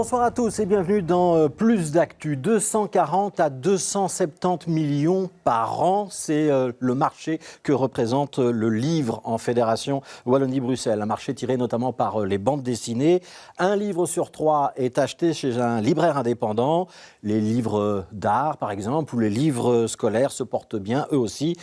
Bonsoir à tous et bienvenue dans Plus d'Actu. 240 à 270 millions par an, c'est le marché que représente le livre en Fédération Wallonie-Bruxelles. Un marché tiré notamment par les bandes dessinées. Un livre sur 3 est acheté chez un libraire indépendant. Les livres d'art, par exemple, ou les livres scolaires se portent bien, eux aussi.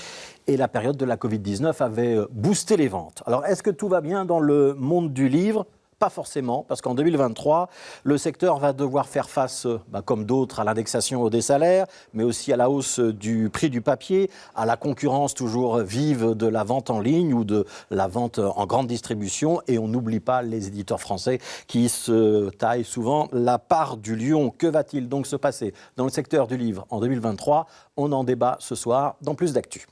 Et la période de la Covid-19 avait boosté les ventes. Alors, est-ce que tout va bien dans le monde du livre ? Pas forcément, parce qu'en 2023, le secteur va devoir faire face, comme d'autres, à l'indexation des salaires, mais aussi à la hausse du prix du papier, à la concurrence toujours vive de la vente en ligne ou de la vente en grande distribution. Et on n'oublie pas les éditeurs français qui se taillent souvent la part du lion. Que va-t-il donc se passer dans le secteur du livre en 2023 ? On en débat ce soir dans Plus d'Actu.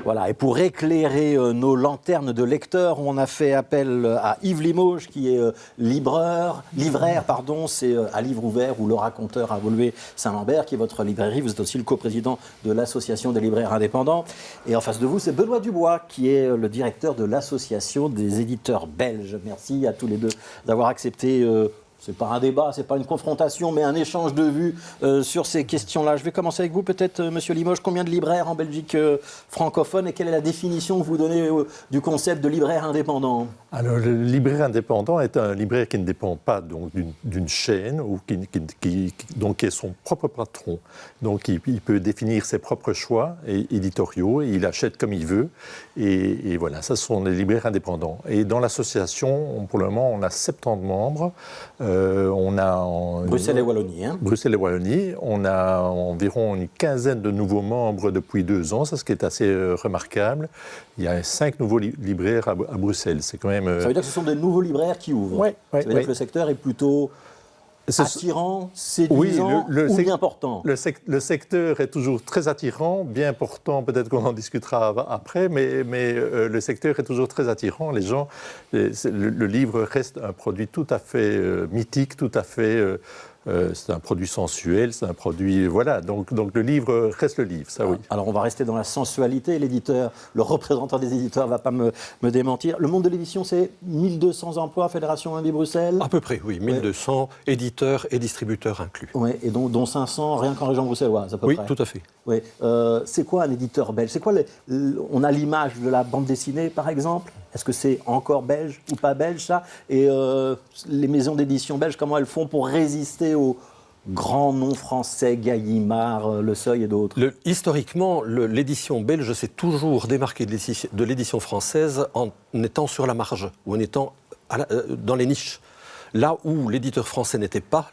Voilà, et pour éclairer nos lanternes de lecteurs, on a fait appel à Yves Limoges, qui est livraire, c'est à Livre Ouvert ou Le Raconteur à Woluwe-Saint-Lambert, qui est votre librairie. Vous êtes aussi le coprésident de l'Association des libraires indépendants. Et en face de vous, c'est Benoît Dubois, qui est le directeur de l'Association des éditeurs belges. Merci à tous les deux d'avoir accepté... c'est pas un débat, c'est pas une confrontation, mais un échange de vues sur ces questions-là. Je vais commencer avec vous, peut-être, Monsieur Limoges. Combien de libraires en Belgique francophone et quelle est la définition que vous donnez du concept de libraire indépendant ? Alors, le libraire indépendant est un libraire qui ne dépend pas donc, d'une chaîne ou qui est son propre patron. Donc, il peut définir ses propres choix éditoriaux, et il achète comme il veut. Et voilà, ça, ce sont les libraires indépendants. Et dans l'association, pour le moment, on a 70 membres. On a Bruxelles et Wallonie. Bruxelles et Wallonie. On a environ une quinzaine de nouveaux membres depuis 2 ans, ce qui est assez remarquable. Il y a 5 nouveaux libraires à Bruxelles. C'est quand même... Ça veut dire que ce sont des nouveaux libraires qui ouvrent. Oui. Ça veut dire que le secteur est plutôt attirant, séduisant ou bien portant. Le secteur est toujours très attirant, bien portant, peut-être qu'on en discutera après, mais le secteur est toujours très attirant. Les gens, le livre reste un produit tout à fait mythique, tout à fait... c'est un produit sensuel, c'est un produit... Voilà, donc le livre reste le livre, ça oui. Alors on va rester dans la sensualité. L'éditeur, le représentant des éditeurs ne va pas me démentir. Le monde de l'édition, c'est 1200 emplois, Fédération Wallonie-Bruxelles ? À peu près, oui. 1200 éditeurs et distributeurs inclus. Oui, et dont 500 rien qu'en région bruxelloise, à peu près. Oui, tout à fait. Oui. C'est quoi un éditeur belge ? C'est quoi on a l'image de la bande dessinée, par exemple. Est-ce que c'est encore belge ou pas belge, ça ? Et les maisons d'édition belges, comment elles font pour résister aux grands noms français, Gallimard, Le Seuil et d'autres ? Historiquement, l'édition belge s'est toujours démarquée de l'édition française en étant sur la marge, ou en étant dans les niches. Là où l'éditeur français n'était pas,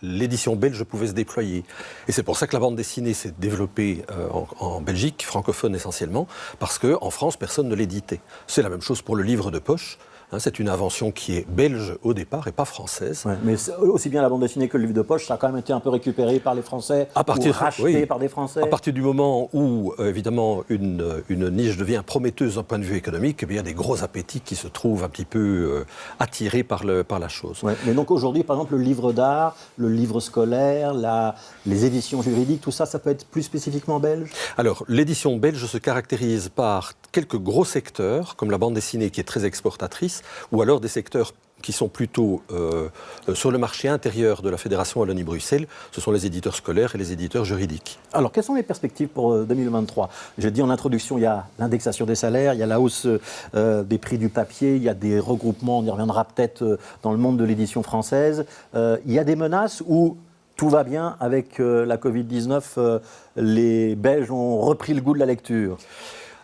l'édition belge pouvait se déployer. Et c'est pour ça que la bande dessinée s'est développée en Belgique, francophone essentiellement, parce qu'en France, personne ne l'éditait. C'est la même chose pour le livre de poche. C'est une invention qui est belge au départ et pas française. Ouais, mais aussi bien la bande dessinée que le livre de poche, ça a quand même été un peu récupéré par les Français ou racheté par des Français. À partir du moment où, évidemment, une niche devient prometteuse d'un point de vue économique, eh bien, il y a des gros appétits qui se trouvent un petit peu attirés par la chose. Ouais, mais donc aujourd'hui, par exemple, le livre d'art, le livre scolaire, les éditions juridiques, tout ça, ça peut être plus spécifiquement belge ? Alors, l'édition belge se caractérise par quelques gros secteurs, comme la bande dessinée qui est très exportatrice, ou alors des secteurs qui sont plutôt sur le marché intérieur de la Fédération Wallonie-Bruxelles, ce sont les éditeurs scolaires et les éditeurs juridiques. Alors, quelles sont les perspectives pour 2023 ? J'ai dit en introduction, il y a l'indexation des salaires, il y a la hausse des prix du papier, il y a des regroupements, on y reviendra peut-être dans le monde de l'édition française. Il y a des menaces où tout va bien avec la Covid-19, les Belges ont repris le goût de la lecture.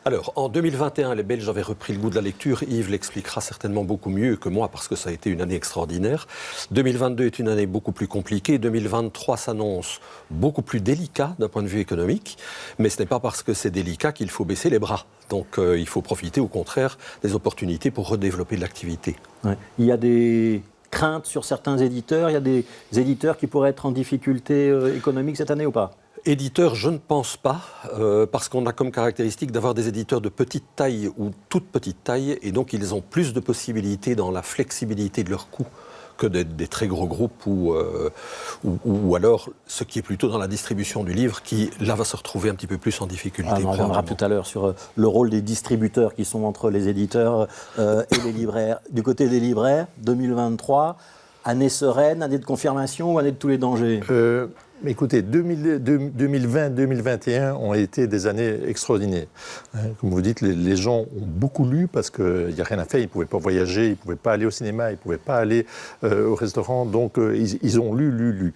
Alors, en 2021, les Belges avaient repris le goût de la lecture. Yves l'expliquera certainement beaucoup mieux que moi parce que ça a été une année extraordinaire. 2022 est une année beaucoup plus compliquée. 2023 s'annonce beaucoup plus délicat d'un point de vue économique. Mais ce n'est pas parce que c'est délicat qu'il faut baisser les bras. Donc, il faut profiter au contraire des opportunités pour redévelopper de l'activité. Ouais. Il y a des craintes sur certains éditeurs. Il y a des éditeurs qui pourraient être en difficulté économique cette année ou pas ? Éditeurs, je ne pense pas, parce qu'on a comme caractéristique d'avoir des éditeurs de petite taille ou toute petite taille, et donc ils ont plus de possibilités dans la flexibilité de leurs coûts que des très gros groupes ou alors ce qui est plutôt dans la distribution du livre qui, là, va se retrouver un petit peu plus en difficulté. On reviendra tout à l'heure sur le rôle des distributeurs qui sont entre les éditeurs et les libraires. Du côté des libraires, 2023, année sereine, année de confirmation ou année de tous les dangers? Écoutez, 2020-2021 ont été des années extraordinaires. Comme vous dites, les gens ont beaucoup lu parce qu'il n'y a rien à faire, ils ne pouvaient pas voyager, ils ne pouvaient pas aller au cinéma, ils ne pouvaient pas aller au restaurant, donc ils ont lu.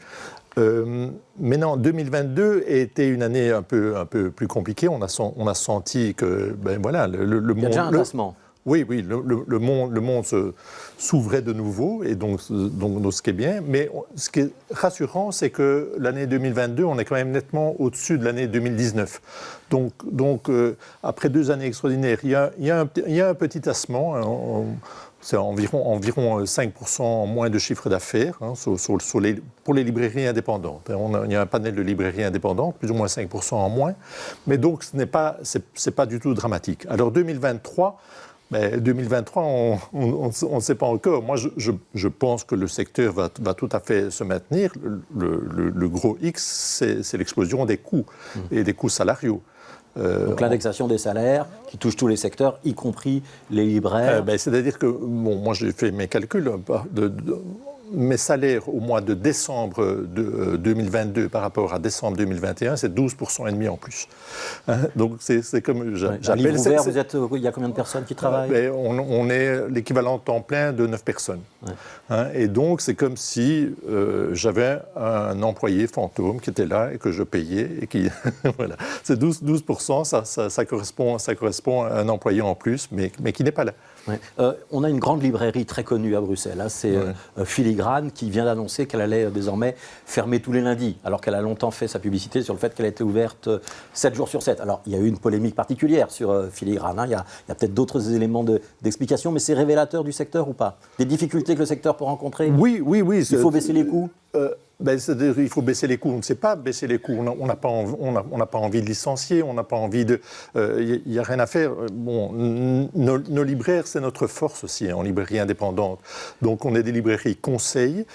Maintenant, 2022 a été une année un peu plus compliquée. On a senti que, ben voilà, le monde... Il y a déjà un tassement. Oui, le monde s'ouvrait de nouveau, et donc ce qui est bien. Mais ce qui est rassurant, c'est que l'année 2022, on est quand même nettement au-dessus de l'année 2019. Donc après 2 années extraordinaires, il y a un petit tassement. C'est environ 5% moins de chiffre d'affaires pour les librairies indépendantes. Il y a un panel de librairies indépendantes, plus ou moins 5% en moins. Mais donc, c'est pas du tout dramatique. Alors 2023... Mais 2023, on ne sait pas encore. Moi, je pense que le secteur va tout à fait se maintenir. Le gros X, c'est l'explosion des coûts et des coûts salariaux. Donc l'indexation des salaires qui touche tous les secteurs, y compris les libraires. C'est-à-dire que, moi j'ai fait mes calculs, mes salaires au mois de décembre 2022 par rapport à décembre 2021, c'est 12,5% en plus. Donc c'est comme j'appelle. Livre ouvert, il y a combien de personnes qui travaillent? On est l'équivalent temps plein de 9 personnes. Ouais. Et donc c'est comme si j'avais un employé fantôme qui était là et que je payais et qui voilà. C'est 12%, ça correspond à un employé en plus, mais qui n'est pas là. Ouais. On a une grande librairie très connue à Bruxelles, c'est Filigrane, qui vient d'annoncer qu'elle allait désormais fermer tous les lundis, alors qu'elle a longtemps fait sa publicité sur le fait qu'elle était ouverte 7 jours sur 7. Alors il y a eu une polémique particulière sur Filigrane, il y a peut-être d'autres éléments d'explication, mais c'est révélateur du secteur ou pas? Des difficultés que le secteur peut rencontrer? Oui. Il faut baisser les coûts? C'est-à-dire il faut baisser les coûts. On ne sait pas baisser les coûts. On n'a pas envie de licencier, on n'a pas envie de... Il n'y a rien à faire. Nos libraires, c'est notre force aussi, en librairie indépendante. Donc on est des librairies conseils,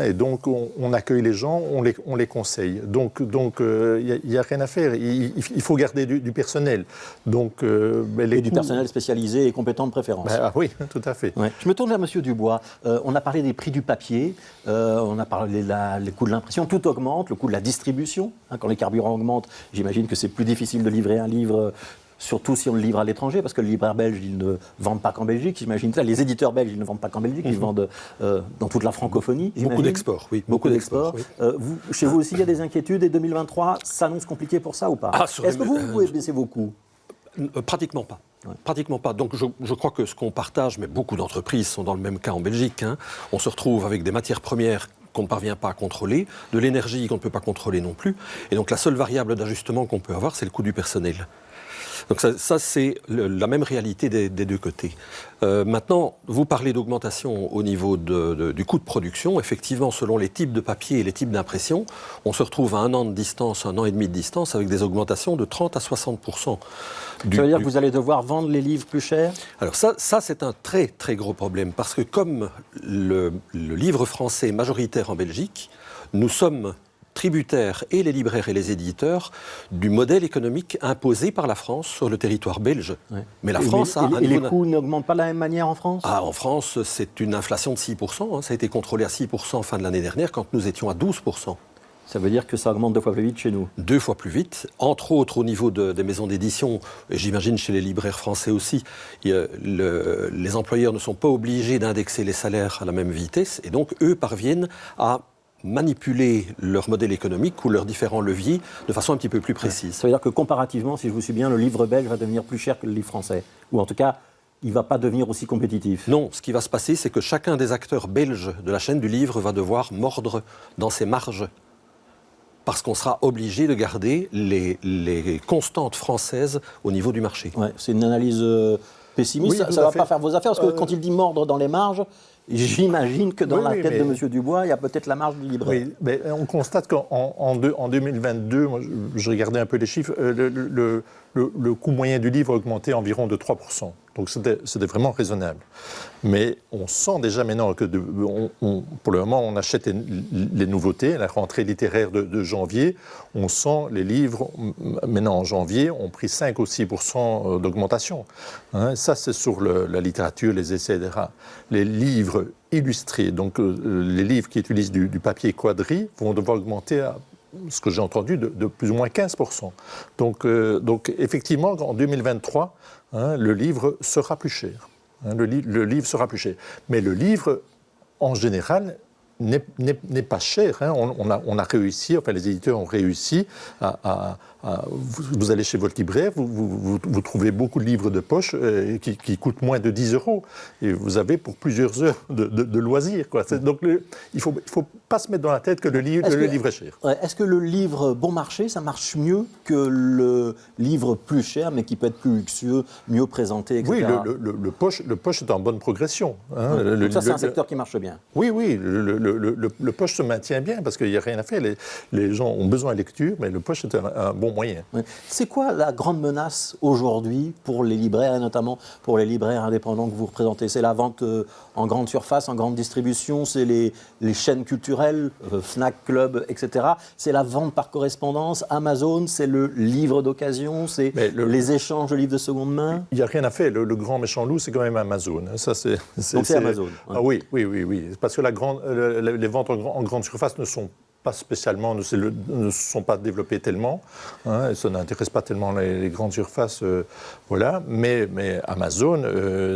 et donc on accueille les gens, on les conseille. Donc il n'y a rien à faire. Il faut garder du personnel. Donc, du personnel spécialisé et compétent de préférence. Oui, tout à fait. Ouais. Je me tourne vers M. Dubois. On a parlé des prix du papier, on a parlé les coûts de l'impression, tout augmente, le coût de la distribution. Quand les carburants augmentent, j'imagine que c'est plus difficile de livrer un livre, surtout si on le livre à l'étranger, parce que le libraire belge, ils ne vendent pas qu'en Belgique, j'imagine ça. Les éditeurs belges, ils ne vendent pas qu'en Belgique, ils vendent dans toute la francophonie. Beaucoup d'exports, oui. Beaucoup d'exports. Oui. Chez vous aussi, il y a des inquiétudes, et 2023 s'annonce compliqué pour ça ou pas? Est-ce que vous pouvez baisser vos coûts? Pratiquement pas. Ouais. Pratiquement pas. Donc je crois que ce qu'on partage, mais beaucoup d'entreprises sont dans le même cas en Belgique, on se retrouve avec des matières premières qu'on ne parvient pas à contrôler, de l'énergie qu'on ne peut pas contrôler non plus. Et donc la seule variable d'ajustement qu'on peut avoir, c'est le coût du personnel. Donc ça c'est la même réalité des deux côtés. Maintenant, vous parlez d'augmentation au niveau du coût de production. Effectivement, selon les types de papier et les types d'impression, on se retrouve à 1 an de distance, 1 an et demi de distance, avec des augmentations de 30 à 60%. Ça veut dire que vous allez devoir vendre les livres plus cher? Alors ça c'est un très très gros problème, parce que comme le livre français est majoritaire en Belgique, nous sommes tributaires, et les libraires et les éditeurs, du modèle économique imposé par la France sur le territoire belge. Ouais. Mais la France a... Et les coûts n'augmentent pas de la même manière en France? En France, c'est une inflation de 6%. Ça a été contrôlé à 6% fin de l'année dernière, quand nous étions à 12%. Ça veut dire que ça augmente 2 fois plus vite chez nous? 2 fois plus vite, entre autres au niveau des maisons d'édition, et j'imagine chez les libraires français aussi. Les employeurs ne sont pas obligés d'indexer les salaires à la même vitesse, et donc eux parviennent à manipuler leur modèle économique ou leurs différents leviers de façon un petit peu plus précise. Ça veut dire que comparativement, si je vous suis bien, le livre belge va devenir plus cher que le livre français? Ou en tout cas, il ne va pas devenir aussi compétitif? Non, ce qui va se passer, c'est que chacun des acteurs belges de la chaîne du livre va devoir mordre dans ses marges, parce qu'on sera obligé de garder les constantes françaises au niveau du marché. Ouais, c'est une analyse pessimiste. Oui, ça ne va pas faire vos affaires, parce que quand il dit mordre dans les marges, j'imagine que dans Oui, la oui, tête mais- de M. Dubois, il y a peut-être la marge du libraire. Oui, mais on constate qu'en 2022, moi, je regardais un peu les chiffres, le coût moyen du livre a augmenté environ de 3%. Donc c'était vraiment raisonnable. Mais on sent déjà maintenant que, pour le moment, on achète les nouveautés, la rentrée littéraire de janvier. On sent les livres, maintenant en janvier, ont pris 5 ou 6% d'augmentation. Hein, ça, c'est sur la littérature, les essais, etc. Les livres illustrés, donc les livres qui utilisent du papier quadri, vont devoir augmenter à ce que j'ai entendu, de plus ou moins 15%. Donc effectivement, en 2023, hein, le livre sera plus cher. Hein, le livre sera plus cher. Mais le livre, en général, n'est pas cher. Hein. On a réussi, enfin les éditeurs ont réussi vous allez chez votre libraire, vous trouvez beaucoup de livres de poche qui coûtent moins de 10 €. Et vous avez pour plusieurs heures de loisirs. Quoi. Donc il ne faut pas se mettre dans la tête que le livre est cher. Ouais, est-ce que le livre bon marché, ça marche mieux que le livre plus cher, mais qui peut être plus luxueux, mieux présenté, etc. Oui, le poche est en bonne progression. Hein. Donc ça, c'est un secteur qui marche bien. Oui, le poche se maintient bien parce qu'il n'y a rien à faire. Les gens ont besoin de lecture, mais le poche est un bon moyen. Ouais. C'est quoi la grande menace aujourd'hui pour les libraires, et notamment pour les libraires indépendants que vous représentez? C'est la vente en grande surface, en grande distribution, c'est les chaînes culturelles, Fnac, Club, etc. C'est la vente par correspondance, Amazon, c'est le livre d'occasion, c'est les échanges de livres de seconde main? Il n'y a rien à faire. Le grand méchant loup, c'est quand même Amazon. Ça, Donc c'est Amazon. Ouais. Ah, oui. Parce que les ventes en grande surface ne sont pas spécialement, ne se sont pas développées tellement. Hein, ça n'intéresse pas tellement les grandes surfaces. Voilà. Mais Amazon,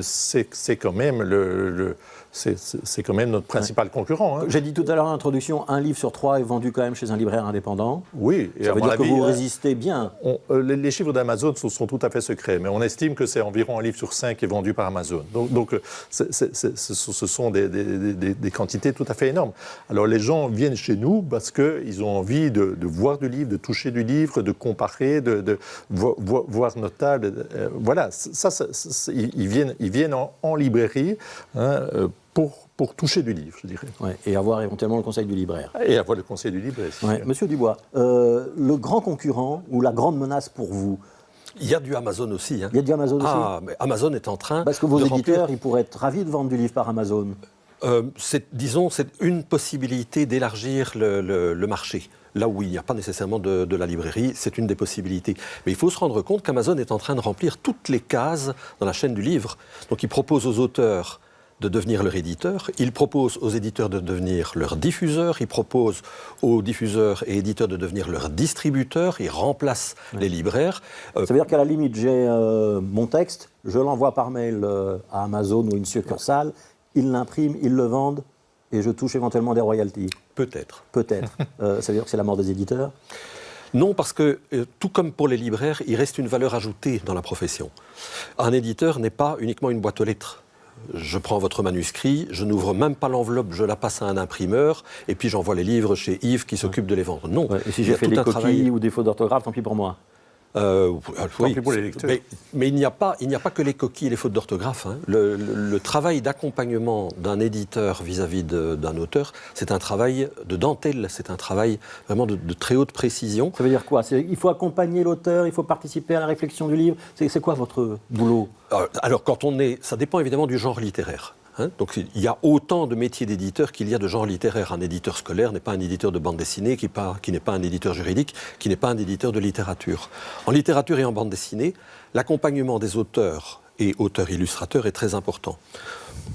c'est quand même c'est quand même notre principal concurrent. Hein. J'ai dit tout à l'heure en introduction, un livre sur 3 est vendu quand même chez un libraire indépendant. Oui. Et ça veut dire que vous résistez bien. Les chiffres d'Amazon sont tout à fait secrets, mais on estime que c'est environ un livre sur 5 qui est vendu par Amazon. Donc ce sont des quantités tout à fait énormes. Alors les gens viennent chez nous parce qu'ils ont envie de voir du livre, de toucher du livre, de comparer, de voir notre table. Voilà, ils viennent en librairie, hein, pour toucher du livre, je dirais. Ouais, et avoir éventuellement le conseil du libraire. Et avoir le conseil du libraire. Ouais. Monsieur Dubois, le grand concurrent ou la grande menace pour vous? Il y a du Amazon aussi. Hein. Il y a du Amazon aussi? Ah, mais Amazon est en train Parce que vos de éditeurs, remplir... ils pourraient être ravis de vendre du livre par Amazon. c'est une possibilité d'élargir le marché. Là où il n'y a pas nécessairement de la librairie, c'est une des possibilités. Mais il faut se rendre compte qu'Amazon est en train de remplir toutes les cases dans la chaîne du livre. Donc il propose aux auteurs de devenir leur éditeur, il propose aux éditeurs de devenir leur diffuseur, il propose aux diffuseurs et éditeurs de devenir leur distributeur, il remplace les libraires. Ça veut dire qu'à la limite, j'ai mon texte, je l'envoie par mail à Amazon ou une succursale, ils l'impriment, ils le vendent et je touche éventuellement des royalties. Peut-être. Peut-être. Ça veut dire que c'est la mort des éditeurs? Non, parce que, tout comme pour les libraires, il reste une valeur ajoutée dans la profession. Un éditeur n'est pas uniquement une boîte aux lettres. Je prends votre manuscrit, je n'ouvre même pas l'enveloppe, je la passe à un imprimeur, et puis j'envoie les livres chez Yves qui s'occupe de les vendre. Non. Ouais, et si j'ai fait des coquilles ou des fautes d'orthographe, tant pis pour moi. Oui, pour les lecteurs. Mais il n'y a pas que les coquilles et les fautes d'orthographe. Hein. Le travail d'accompagnement d'un éditeur vis-à-vis d'un auteur, c'est un travail de dentelle, c'est un travail vraiment de très haute précision. Ça veut dire quoi? Il faut accompagner l'auteur, il faut participer à la réflexion du livre. C'est quoi votre boulot? Alors, ça dépend évidemment du genre littéraire. Hein, donc il y a autant de métiers d'éditeur qu'il y a de genres littéraires. Un éditeur scolaire n'est pas un éditeur de bande dessinée, qui n'est pas un éditeur juridique, qui n'est pas un éditeur de littérature. En littérature et en bande dessinée, l'accompagnement des auteurs et auteurs-illustrateurs est très important.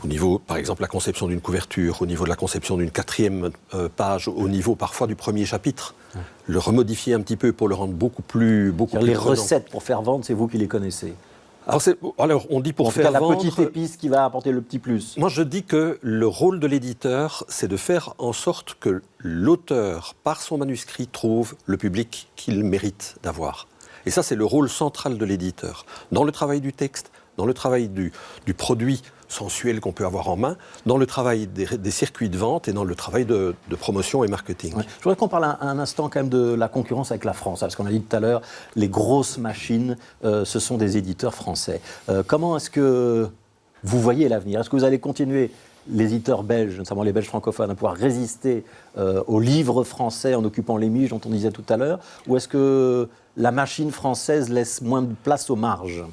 Au niveau, par exemple, de la conception d'une couverture, au niveau de la conception d'une 4e page, au niveau parfois du premier chapitre. Le remodifier un petit peu pour le rendre beaucoup plus Les prenant. recettes pour faire vendre, c'est vous qui les connaissez. Alors, on dit pour faire la vendre... petite épice qui va apporter le petit plus. Moi, je dis que le rôle de l'éditeur, c'est de faire en sorte que l'auteur, par son manuscrit, trouve le public qu'il mérite d'avoir. Et ça, c'est le rôle central de l'éditeur. Dans le travail du texte, dans le travail du produit sensuel qu'on peut avoir en main, dans le travail des circuits de vente et dans le travail de promotion et marketing. Ouais. Je voudrais qu'on parle un instant quand même de la concurrence avec la France, parce qu'on a dit tout à l'heure, les grosses machines, ce sont des éditeurs français. Comment est-ce que vous voyez l'avenir? Est-ce que vous allez continuer les éditeurs belges, notamment les Belges francophones, à pouvoir résister aux livres français en occupant les niches dont on disait tout à l'heure, ou est-ce que la machine française laisse moins de place aux marges ?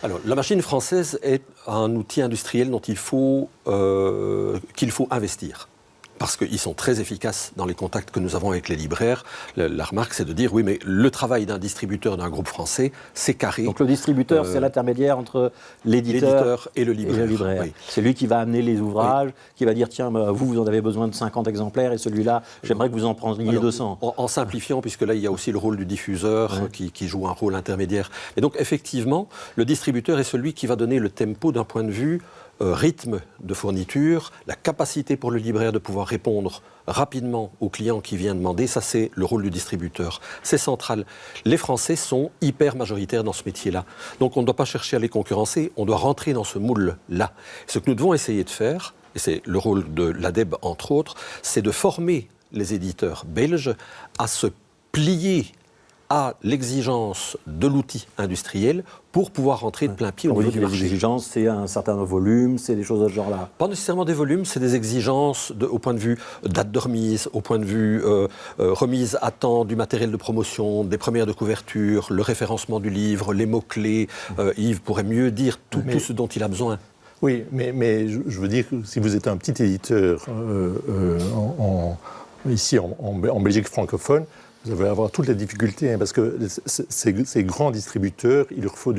Alors, la machine française est un outil industriel dont qu'il faut investir. Parce qu'ils sont très efficaces dans les contacts que nous avons avec les libraires. La remarque, c'est de dire, oui, mais le travail d'un distributeur d'un groupe français, c'est carré. Donc le distributeur, c'est l'intermédiaire entre l'éditeur et le libraire. Oui. C'est lui qui va amener les ouvrages, qui va dire, tiens, vous en avez besoin de 50 exemplaires, et celui-là, j'aimerais que vous en preniez 200. En simplifiant, puisque là, il y a aussi le rôle du diffuseur qui joue un rôle intermédiaire. Et donc, effectivement, le distributeur est celui qui va donner le tempo d'un point de vue rythme de fourniture, la capacité pour le libraire de pouvoir répondre rapidement aux clients qui viennent demander, ça c'est le rôle du distributeur. C'est central. Les Français sont hyper majoritaires dans ce métier-là. Donc on ne doit pas chercher à les concurrencer, on doit rentrer dans ce moule-là. Ce que nous devons essayer de faire, et c'est le rôle de l'ADEB entre autres, c'est de former les éditeurs belges à se plier à l'exigence de l'outil industriel pour pouvoir rentrer de plein pied au niveau du marché. Les exigences, c'est un certain volume, c'est des choses de ce genre-là. Pas nécessairement des volumes, c'est des exigences au point de vue date de remise, au point de vue remise à temps du matériel de promotion, des premières de couverture, le référencement du livre, les mots-clés. Yves pourrait mieux dire tout ce dont il a besoin. Oui, mais je veux dire que si vous êtes un petit éditeur ici en Belgique francophone, vous allez avoir toutes les difficultés, parce que ces grands distributeurs, il leur faut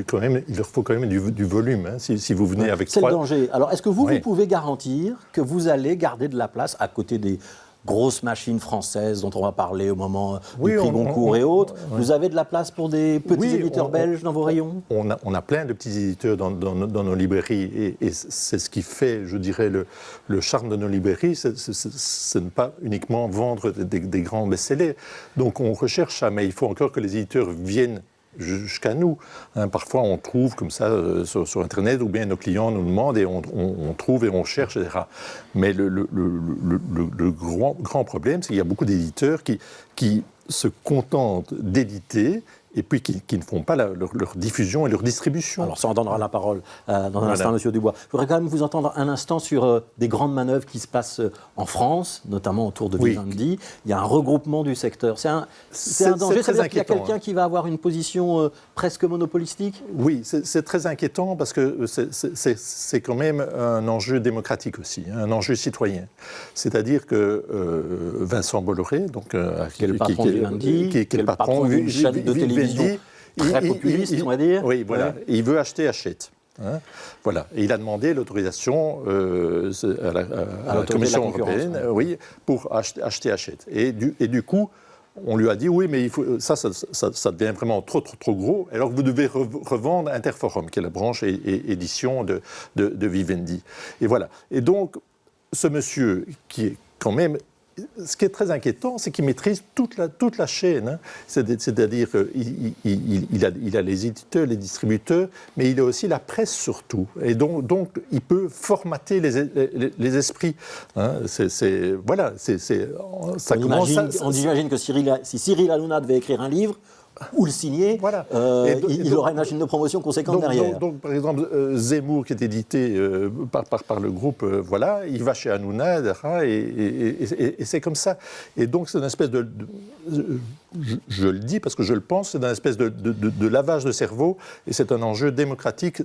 quand même du volume. Si vous venez avec c'est le danger. Alors, est-ce que vous pouvez garantir que vous allez garder de la place à côté des grosses machines françaises dont on va parler au moment du prix Goncourt et autres? Vous avez de la place pour des petits éditeurs belges dans vos rayons? On a plein de petits éditeurs dans nos librairies, et c'est ce qui fait, je dirais, le charme de nos librairies, c'est ne pas uniquement vendre des grands best-sellers. Donc on recherche ça, mais il faut encore que les éditeurs viennent jusqu'à nous. Parfois, on trouve comme ça sur Internet, ou bien nos clients nous demandent et on trouve et on cherche, etc. Mais le grand problème, c'est qu'il y a beaucoup d'éditeurs qui se contentent d'éditer et puis qui ne font pas leur diffusion et leur distribution. Alors ça, on donnera la parole dans un instant, Monsieur Dubois. Je voudrais quand même vous entendre un instant sur des grandes manœuvres qui se passent en France, notamment autour de Vivendi. Il y a un regroupement du secteur. C'est un danger, c'est-à-dire qu'il y a quelqu'un qui va avoir une position presque monopolistique? Oui, c'est très inquiétant parce que c'est quand même un enjeu démocratique aussi, un enjeu citoyen. C'est-à-dire que Vincent Bolloré, donc, qui est le patron de Vivendi, qui est le patron d'une chaîne de télévision très populiste, on va dire. Oui, voilà. Ouais. Il veut acheter Hachette. Voilà. Et il a demandé l'autorisation à la Commission européenne pour acheter Hachette. Et du coup, on lui a dit, oui, mais ça devient vraiment trop gros. Alors vous devez revendre Interforum, qui est la branche édition de Vivendi. Et voilà. Et donc, ce monsieur, qui est quand même... Ce qui est très inquiétant, c'est qu'il maîtrise toute la chaîne. C'est-à-dire qu'il a les éditeurs, les distributeurs, mais il a aussi la presse surtout. Et donc il peut formater les esprits. Voilà, ça commence... On imagine que si Cyril Hanouna devait écrire un livre, ou le signer, voilà. Il aura une machine de promotion conséquente derrière. Donc, par exemple, Zemmour, qui est édité par le groupe, voilà, il va chez Hanouna, et c'est comme ça. Et donc, c'est une espèce de je le dis parce que je le pense, c'est une espèce de lavage de cerveau, et c'est un enjeu démocratique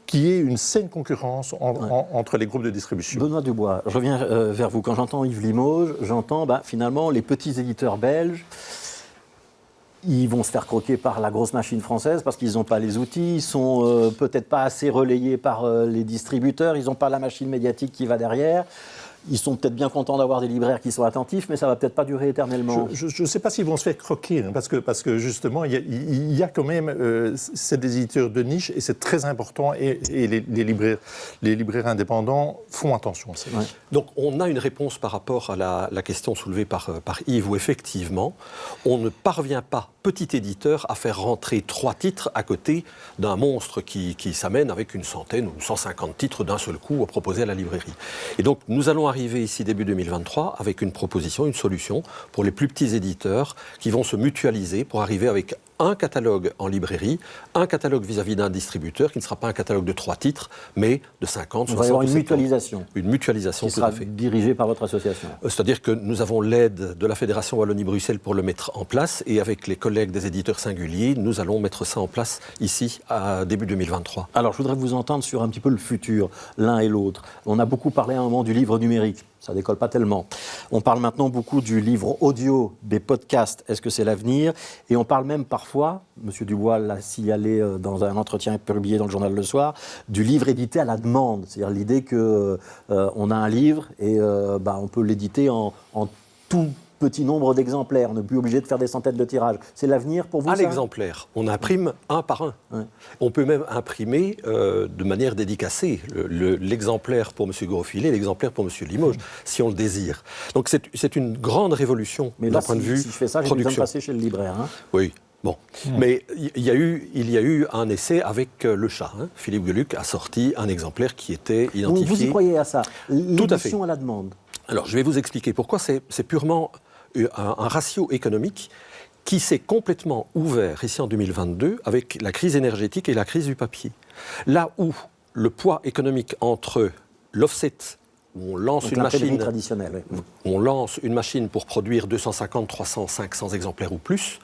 qui est une saine concurrence entre les groupes de distribution. Benoît Dubois, je reviens vers vous. Quand j'entends Yves Limoges, j'entends finalement les petits éditeurs belges. Ils vont se faire croquer par la grosse machine française parce qu'ils n'ont pas les outils, ils ne sont peut-être pas assez relayés par les distributeurs, ils n'ont pas la machine médiatique qui va derrière. Ils sont peut-être bien contents d'avoir des libraires qui sont attentifs, mais ça ne va peut-être pas durer éternellement. Je ne sais pas s'ils vont se faire croquer, parce que justement, il y a quand même... c'est des éditeurs de niche, et c'est très important, et les libraires indépendants font attention. Ouais. Donc, on a une réponse par rapport à la question soulevée par Yves, où effectivement, on ne parvient pas, petit éditeur, à faire rentrer 3 titres à côté d'un monstre qui s'amène avec une centaine ou 150 titres d'un seul coup à proposer à la librairie. Et donc, nous allons arriver ici début 2023 avec une proposition, une solution pour les plus petits éditeurs qui vont se mutualiser pour arriver avec un catalogue en librairie, un catalogue vis-à-vis d'un distributeur qui ne sera pas un catalogue de 3 titres, mais de 50, 60 Il va y avoir ou une 70. mutualisation. Une mutualisation, Qui tout sera à fait. dirigée par votre association. C'est-à-dire que nous avons l'aide de la Fédération Wallonie-Bruxelles pour le mettre en place et avec les collègues des éditeurs singuliers, nous allons mettre ça en place ici à début 2023. Alors, je voudrais vous entendre sur un petit peu le futur, l'un et l'autre. On a beaucoup parlé à un moment du livre numérique. Ça ne décolle pas tellement. On parle maintenant beaucoup du livre audio, des podcasts. Est-ce que c'est l'avenir? Et on parle même parfois, M. Dubois l'a signalé dans un entretien publié dans le journal Le Soir, du livre édité à la demande. C'est-à-dire l'idée qu'on a un livre et on peut l'éditer en tout petit nombre d'exemplaires. On n'est plus obligé de faire des centaines de tirages. C'est l'avenir pour vous, À ça? l'exemplaire. On imprime un par un. Ouais. On peut même imprimer de manière dédicacée l'exemplaire pour M. Grosfilet et l'exemplaire pour M. Limoges, si on le désire. Donc c'est une grande révolution Mais d'un là, point de vue si je fais ça, j'ai besoin de production. passer chez le libraire. Hein. Oui. Bon. Mais il y a eu un essai avec le chat. Hein. Philippe Geluck a sorti un exemplaire qui était identifié. Vous y croyez à ça? Tout à fait. L'édition à la demande. Alors, je vais vous expliquer pourquoi. C'est purement un ratio économique qui s'est complètement ouvert ici en 2022 avec la crise énergétique et la crise du papier. Là où le poids économique entre l'offset, où on lance une machine traditionnelle. Oui. on lance une machine pour produire 250, 300, 500 exemplaires ou plus,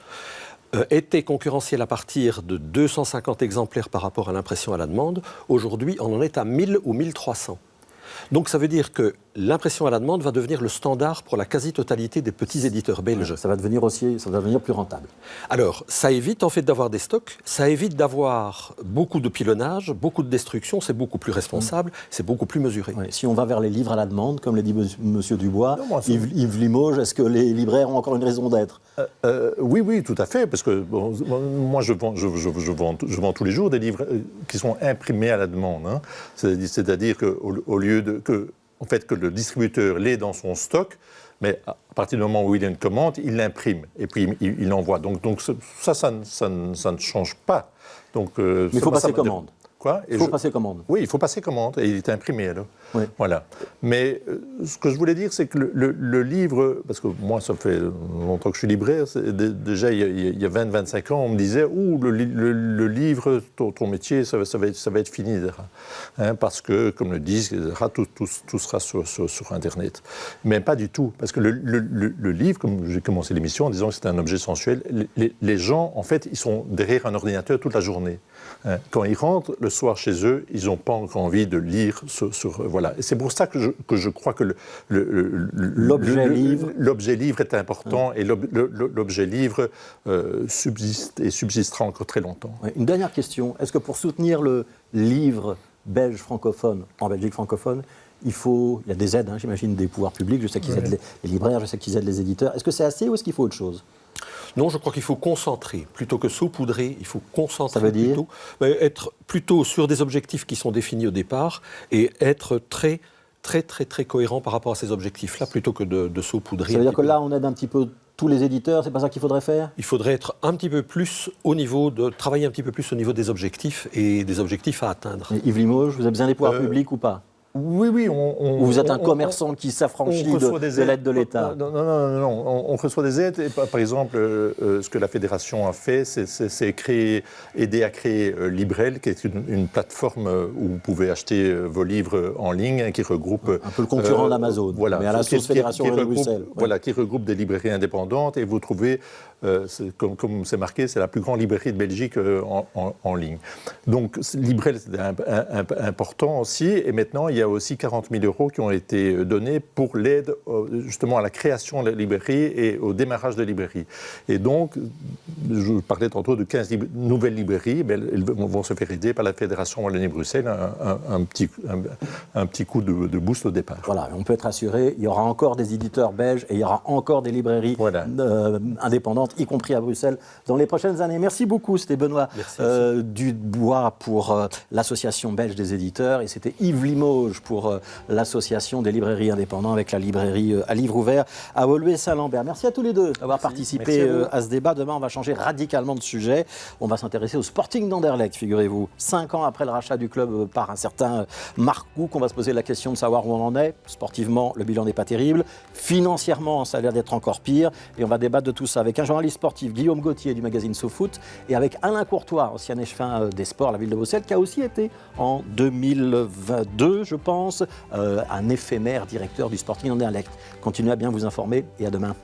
était concurrentiel à partir de 250 exemplaires par rapport à l'impression à la demande. Aujourd'hui, on en est à 1000 ou 1300. Donc ça veut dire que l'impression à la demande va devenir le standard pour la quasi-totalité des petits éditeurs belges. Ça va devenir plus rentable. Alors, ça évite en fait d'avoir des stocks, ça évite d'avoir beaucoup de pilonnage, beaucoup de destruction, c'est beaucoup plus responsable, c'est beaucoup plus mesuré. Ouais, si on va vers les livres à la demande, comme l'a dit M. Dubois, Non, moi, Yves Limoges, est-ce que les libraires ont encore une raison d'être? Oui, tout à fait, parce que moi je vends tous les jours des livres qui sont imprimés à la demande. Hein. C'est-à-dire qu'au lieu que le distributeur l'ait dans son stock, mais à partir du moment où il a une commande, il l'imprime et puis il l'envoie. Donc ça ne change pas. Donc, mais il faut passer commande. Quoi? Il faut passer commande. Oui, il faut passer commande et il est imprimé alors. Oui. Voilà. Mais ce que je voulais dire, c'est que le livre, parce que moi ça fait longtemps que je suis libraire, déjà il y a 20-25 ans, on me disait le livre, ton métier, ça va être fini. Hein, parce que, comme le disent, tout sera sur Internet. Mais pas du tout. Parce que le livre, comme j'ai commencé l'émission en disant que c'était un objet sensuel, les gens, en fait, ils sont derrière un ordinateur toute la journée. Hein, quand ils rentrent le soir chez eux, ils n'ont pas encore envie de lire voilà. Et c'est pour ça que je crois que l'objet livre est important et l'objet livre subsiste et subsistera encore très longtemps. Ouais, une dernière question. Est-ce que pour soutenir le livre belge francophone, en Belgique francophone, il y a des aides, hein, j'imagine, des pouvoirs publics, je sais qu'ils aident les libraires, je sais qu'ils aident les éditeurs. Est-ce que c'est assez ou est-ce qu'il faut autre chose? Non, je crois qu'il faut concentrer. Plutôt que saupoudrer, il faut concentrer. Ça veut dire être plutôt sur des objectifs qui sont définis au départ et être très cohérent par rapport à ces objectifs-là, plutôt que de saupoudrer. Ça veut dire que là, on aide un petit peu tous les éditeurs, c'est pas ça qu'il faudrait faire? Il faudrait être un petit peu plus travailler un petit peu plus au niveau des objectifs et des objectifs à atteindre. Et Yves Limoges, vous avez besoin des pouvoirs publics ou pas? Oui. Ou vous êtes un commerçant qui s'affranchit de l'aide de l'État? Non. On reçoit des aides. Et par exemple, ce que la Fédération a fait, c'est aider à créer Librel, qui est une plateforme où vous pouvez acheter vos livres en ligne, qui regroupe... Un peu le concurrent d'Amazon, voilà, mais à la sauce Fédération de Bruxelles. Voilà, qui regroupe des librairies indépendantes. Et vous trouvez, comme c'est marqué, c'est la plus grande librairie de Belgique en ligne. Donc, Librel, c'est important aussi. Et maintenant, il y a aussi 40 000 € qui ont été donnés pour l'aide justement à la création de la librairie et au démarrage de librairie. Et donc, je parlais tantôt de 15 nouvelles librairies, mais elles vont se faire aider par la Fédération Wallonie-Bruxelles, un petit coup de boost au départ. Voilà, on peut être assuré, il y aura encore des éditeurs belges et il y aura encore des librairies indépendantes, y compris à Bruxelles, dans les prochaines années. Merci beaucoup, c'était Benoît Dubois pour l'Association belge des éditeurs et c'était Yves Limoges rouge pour l'association des librairies indépendantes avec la librairie à livre ouvert à Woluwe-Saint-Lambert. Merci à tous les deux d'avoir participé à ce débat. Demain, on va changer radicalement de sujet. On va s'intéresser au Sporting d'Anderlecht, figurez-vous. 5 ans après le rachat du club par un certain Marc Cook, on va se poser la question de savoir où on en est. Sportivement, le bilan n'est pas terrible. Financièrement, ça a l'air d'être encore pire. Et on va débattre de tout ça avec un journaliste sportif, Guillaume Gauthier du magazine SoFoot, et avec Alain Courtois, ancien échevin des sports à la ville de Bruxelles, qui a aussi été en 2022, je pense, un éphémère directeur du Sporting d'Anderlecht. Continuez à bien vous informer et à demain.